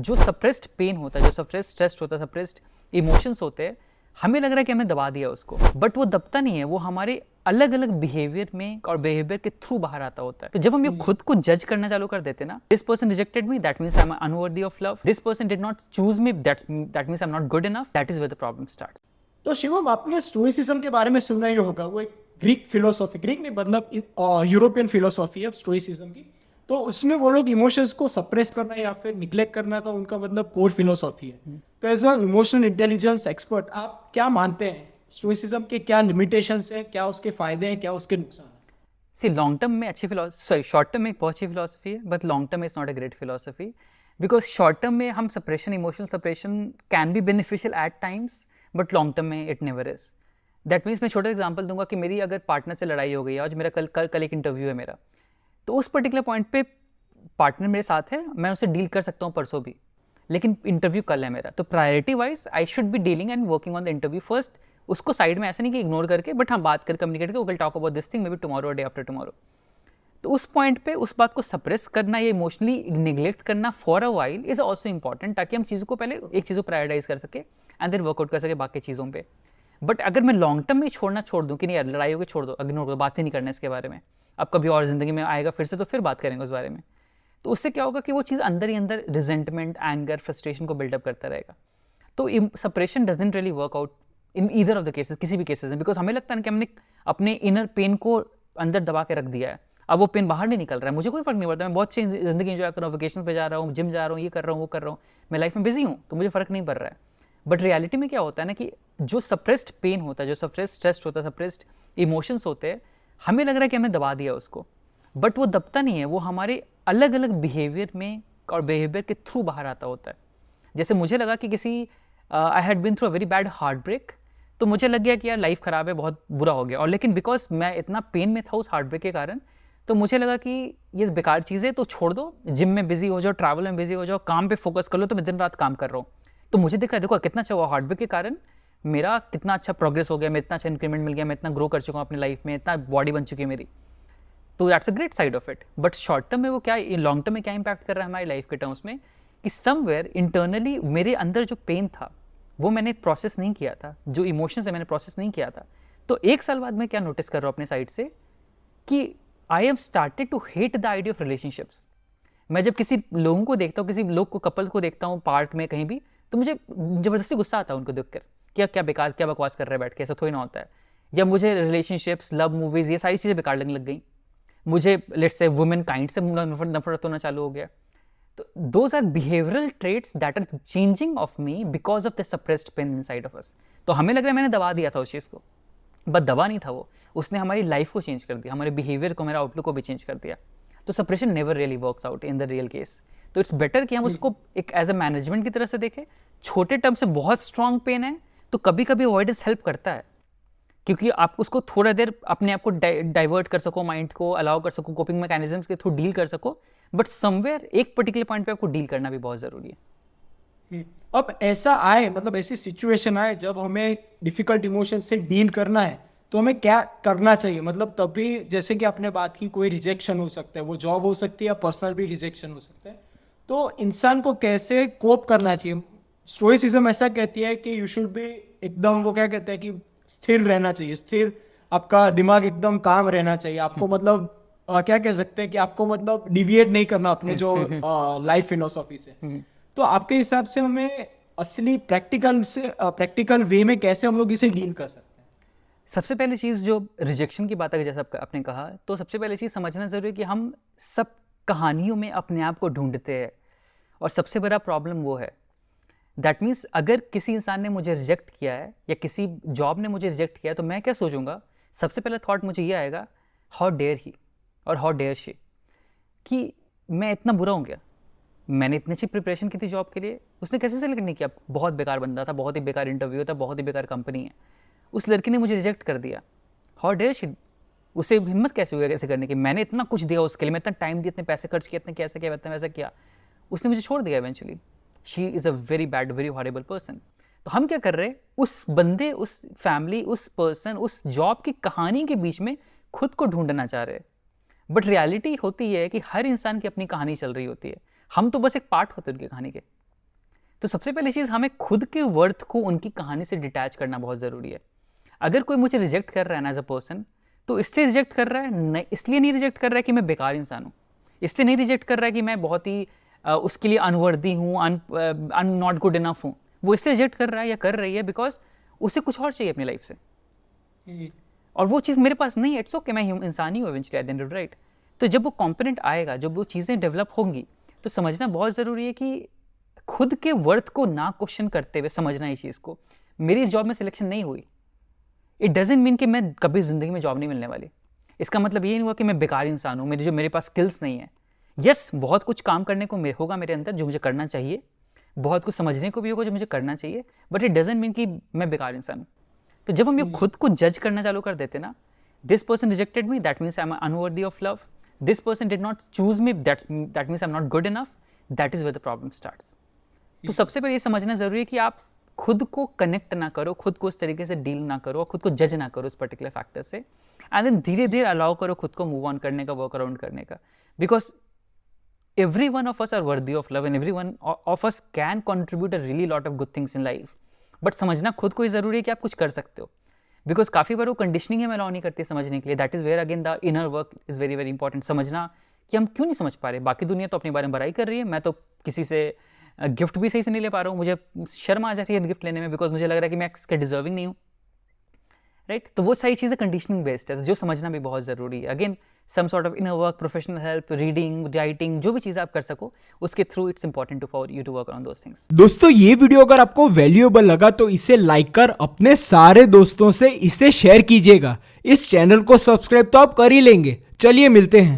जो suppressed pen होता है, जो सप्रेस्ड स्ट्रेस होता है, सप्रेस्ड इमोशंस होते हैं, हमें लग रहा है कि हमने दबा दिया उसको, बट वो दबता नहीं है, वो हमारे अलग अलग बिहेवियर में और बिहेवियर के थ्रू बाहर आता होता है। तो जब हम ये खुद को जज करना चालू कर देते ना, this person rejected me, that means I am unworthy of love, this person did not choose me, that means I am not good enough, that is where the problem starts. तो शिवम, आपने स्टोइसिज्म के बारे में सुना ही होगा। वो एक Greek philosophy, Greek नहीं मतलब यूरोपियन फिलोसॉफी है स्टोइसिज्म की। तो उसमें वो लोग इमोशंस को सप्रेस करना या फिर निग्लेक्ट करना का उनका मतलब कोर फिलोसॉफी है। तो as a emotional intelligence expert आप क्या मानते हैं, स्टोइसिज्म के क्या लिमिटेशंस हैं, क्या उसके फायदे हैं, क्या उसके नुकसान हैं? सी लॉन्ग टर्म में अच्छी फिलोसफी, शॉर्ट टर्म में एक बहुत अच्छी फिलोसफी है, बट लॉन्ग टर्म में it's not a great philosophy, because short term में हम suppression, emotional suppression can be beneficial at times, but long term में it never is. That means मैं छोटा एग्जाम्पल दूंगा कि मेरी अगर पार्टनर से लड़ाई हो गई है, आज मेरा कल एक इंटरव्यू है मेरा, तो उस पर्टिकुलर पॉइंट पे पार्टनर मेरे साथ है, मैं उससे डील कर सकता हूँ परसों भी, लेकिन इंटरव्यू कल है मेरा, तो priority wise I should be dealing and working on the interview first. उसको साइड में ऐसा नहीं कि इग्नोर करके, बट हाँ बात कर कम्युनिकेट करके, will talk about this thing may be tomorrow और डे आफ्टर टुमारो। तो उस पॉइंट पे उस बात को सप्रेस करना या इमोशनली निग्लेक्ट करना for a while is also important, ताकि हम चीज़ों को पहले एक चीज़ को प्रायोरिटाइज कर सके एंड देन वर्कआउट कर सके बाकी चीज़ों पे। बट अगर मैं लॉन्ग टर्म में छोड़ दूँ कि नहीं यार लड़ाई होगी छोड़ दो, इग्नोर करो, बात ही नहीं करना इसके बारे में, अब कभी और ज़िंदगी में आएगा फिर से तो फिर बात करेंगे उस बारे में, तो उससे क्या होगा कि वो चीज़ अंदर ही अंदर रिजेंटमेंट, एंगर, फ्रस्ट्रेशन को बिल्डअप करता रहेगा। तो suppression doesn't really work out in either of the cases, किसी भी केसेस में, बिकॉज हमें लगता है कि हमने अपने इनर पेन को अंदर दबा के रख दिया है, अब वो पेन बाहर नहीं निकल रहा है, मुझे कोई फर्क नहीं पड़ता, मैं बहुत अच्छी जिंदगी एंजॉय कर रहा हूँ, वेकेशन पे जा रहा हूँ, जिम जा रहा हूँ, ये कर रहा हूँ, वो कर रहा हूँ, मैं लाइफ में बिजी हूँ, तो मुझे फर्क नहीं पड़ रहा है। बट रियलिटी में क्या होता है ना कि जो सप्रेस्ड पेन होता है, जो सप्रेस्ड स्ट्रेस होता है, सप्रेस्ड इमोशंस होते हैं, हमें लग रहा है कि हमने दबा दिया उसको, बट वो दबता नहीं है, वो हमारे अलग अलग बिहेवियर में और बिहेवियर के थ्रू बाहर आता होता है। जैसे मुझे लगा कि किसी I had been through a very bad heartbreak, तो मुझे लग गया कि यार लाइफ ख़राब है, बहुत बुरा हो गया, और लेकिन बिकॉज मैं इतना पेन में था उस हार्ट ब्रेक के कारण, तो मुझे लगा कि ये बेकार चीज़ है, तो छोड़ दो, जिम में बिजी हो जाओ, ट्रैवल में बिजी हो जाओ, काम पे फोकस कर लो, तो मैं दिन रात काम कर रहा हूँ। तो मुझे दिख रहा है देखो कितना अच्छा हुआ, हार्ट ब्रेक के कारण मेरा कितना अच्छा प्रोग्रेस हो गया, मैं इतना अच्छा इंक्रीमेंट मिल गया, मैं इतना ग्रो कर चुका हूँ अपनी लाइफ में, इतना बॉडी बन चुकी है मेरी, तो that's a great side of it. But short term में वो क्या, लॉन्ग टर्म में क्या इंपैक्ट कर रहा है हमारी लाइफ के टर्म्स में, कि समवेयर इंटरनली मेरे अंदर जो पेन था वो मैंने प्रोसेस नहीं किया था, जो इमोशंस है मैंने प्रोसेस नहीं किया था। तो एक साल बाद मैं क्या नोटिस कर रहा हूँ अपने साइड से कि I have started to hate the idea of relationships. मैं जब किसी लोगों को देखता हूँ, किसी लोग को, कपल्स को देखता हूँ पार्क में कहीं भी, तो मुझे ज़बरदस्ती गुस्सा आता है उनको देखकर, क्या क्या बेकार, क्या बकवास कर रहे हैं बैठ के, ऐसा थोड़ी ना होता है। या मुझे रिलेशनशिप्स, लव, मूवीज़, ये सारी चीज़ें बेकार लगने लग गई, मुझे लेट्स से वुमेन काइंड से नफरत होना चालू हो गया। तो those are behavioural traits that are changing of me because of the suppressed pain inside of us. तो हमें लग रहा है मैंने दबा दिया था उस चीज़ को, बट दबा नहीं था वो, उसने हमारी लाइफ को चेंज कर दिया, हमारे बिहेवियर को, हमारे आउटलुक को भी चेंज कर दिया। तो suppression never really works out in the real case. तो इट्स बेटर कि हम उसको एक एज अ मैनेजमेंट की तरह से देखें। छोटे टर्म से बहुत स्ट्रॉन्ग पेन है तो कभी कभी अवॉइडेंस हेल्प करता है, क्योंकि आप उसको थोड़ा देर अपने आप को डाइवर्ट कर सको, माइंड को अलाउ कर सको, कोपिंग मैकेनिज्म्स के थ्रू डील कर सको, बट समवेयर एक पर्टिकुलर पॉइंट पे आपको डील करना भी बहुत ज़रूरी है। अब ऐसा आए, मतलब ऐसी सिचुएशन आए जब हमें डिफिकल्ट इमोशन से डील करना है, तो हमें क्या करना चाहिए? मतलब तभी, जैसे कि आपने बात की, कोई रिजेक्शन हो सकता है, वो जॉब हो सकती है या पर्सनल भी रिजेक्शन हो सकता है, तो इंसान को कैसे कोप करना चाहिए? स्टोइसिज्म ऐसा कहती है कि यू शुड बी एकदम, वो क्या कहते हैं कि स्थिर रहना चाहिए, स्थिर, आपका दिमाग एकदम काम रहना चाहिए आपको, मतलब क्या कह सकते हैं कि आपको मतलब डिविएट नहीं करना अपने जो लाइफ फिलोसॉफी से। तो आपके हिसाब से हमें असली प्रैक्टिकल वे में कैसे हम लोग इसे डील कर सकते हैं? सबसे पहली चीज़ जो रिजेक्शन की बात है, जैसे आपने कहा, तो सबसे पहली चीज़ समझना ज़रूरी है कि हम सब कहानियों में अपने आप को ढूंढते हैं, और सबसे बड़ा प्रॉब्लम वो है। दैट मीन्स अगर किसी इंसान ने मुझे रिजेक्ट किया है या किसी जॉब ने मुझे रिजेक्ट किया है, तो मैं क्या सोचूंगा, सबसे पहला थॉट मुझे ये आएगा, हाउ डेयर ही और हाउ डेयर शी, कि मैं इतना बुरा हूँ क्या, मैंने इतनी अच्छी प्रिपरेशन की थी जॉब के लिए, उसने कैसे सेलेक्ट नहीं किया, बहुत बेकार बंदा था, बहुत ही बेकार इंटरव्यू था, बहुत ही बेकार कंपनी है, उस लड़की ने मुझे रिजेक्ट कर दिया, हाउ डेयर शी, उसे हिम्मत कैसे हुई कैसे करने की, मैंने इतना कुछ दिया उसके लिए, मैं इतना टाइम दिया, इतने पैसे खर्च किए, इतने कैसे किया, इतना वैसा किया, उसने मुझे छोड़ दिया eventually. She is a very bad, very horrible person. तो हम क्या कर रहे हैं, उस बंदे, उस फैमिली, उस पर्सन, उस जॉब की कहानी के बीच में खुद को ढूंढना चाह रहे हैं। बट रियलिटी होती है कि हर इंसान की अपनी कहानी चल रही होती है, हम तो बस एक पार्ट होते हैं उनकी कहानी के। तो सबसे पहली चीज़, हमें खुद के वर्थ को उनकी कहानी से डिटैच करना बहुत ज़रूरी है। अगर कोई मुझे रिजेक्ट कर रहा है एज अ पर्सन, तो इसलिए रिजेक्ट कर रहा है, इसलिए नहीं रिजेक्ट कर रहा है कि मैं बेकार इंसान हूँ, इसलिए नहीं रिजेक्ट कर रहा है कि मैं बहुत ही उसके लिए अनवर्दी हूँ, नॉट गुड इनफ हूँ। वो इसलिए रिजेक्ट कर रहा है या कर रही है बिकॉज उसे कुछ और चाहिए अपनी लाइफ से, और वो चीज़ मेरे पास नहीं है। इट्स ओके, मैं इंसान ही हूँ eventually at the end of the right. तो जब वो कॉम्पोनेंट आएगा, जब वो चीज़ें डेवलप होंगी, तो समझना बहुत ज़रूरी है कि खुद के वर्थ को ना क्वेश्चन करते हुए समझना इस चीज़ को। मेरी इस जॉब में सिलेक्शन नहीं हुई, इट डजेंट मीन कि मैं कभी ज़िंदगी में जॉब नहीं मिलने वाली। इसका मतलब ये नहीं हुआ कि मैं बेकार इंसान हूँ, मेरे पास स्किल्स नहीं है। यस, बहुत कुछ काम करने को होगा मेरे अंदर जो मुझे करना चाहिए, बहुत कुछ समझने को भी होगा जो मुझे करना चाहिए, बट इट डजेंट मीन कि मैं बेकार इंसान हूँ। तो जब हम ये खुद को जज करना चालू कर देते ना, this person rejected me, that means I am unworthy of love, this person did not choose me, that means I am not good enough, that is where the problem starts. तो सबसे पहले ये समझना जरूरी है कि आप खुद को कनेक्ट ना करो, खुद को उस तरीके से डील ना करो, खुद को जज ना करो उस पर्टिकुलर फैक्टर से, एंड देन धीरे धीरे अलाउ करो खुद को मूव ऑन करने का, वर्क अराउंड करने का। Because every one of us are worthy of love and every one of us can contribute a really lot of good things in life, but समझना खुद को ही ज़रूरी है कि आप कुछ कर सकते हो। बिकॉज काफ़ी बार वो कंडीशनिंग हमें अलाउ नहीं करती समझने के लिए। That is where again the inner work is very very important. समझना कि हम क्यों नहीं समझ पा रहे। बाकी दुनिया तो अपने बारे में बुराई कर रही है, मैं तो किसी से गिफ्ट भी सही से नहीं ले पा रहा हूँ, मुझे शर्म आ जाती है गिफ्ट लेने में बिकॉज मुझे लग रहा है कि मैं इसके डिजर्विंग नहीं हूँ, राइट। तो वो सारी चीज़ें कंडीशनिंग बेस्ड है, तो जो समझना भी बहुत ज़रूरी है। Again some sort of inner work, professional help, reading, writing, जो भी चीज़ आप कर सको उसके through it's important to for you to work on those things. दोस्तों, ये वीडियो अगर आपको वैल्यूएबल लगा तो इसे लाइक कर अपने सारे दोस्तों से इसे शेयर कीजिएगा। इस चैनल को सब्सक्राइब तो आप कर ही लेंगे। चलिए मिलते हैं।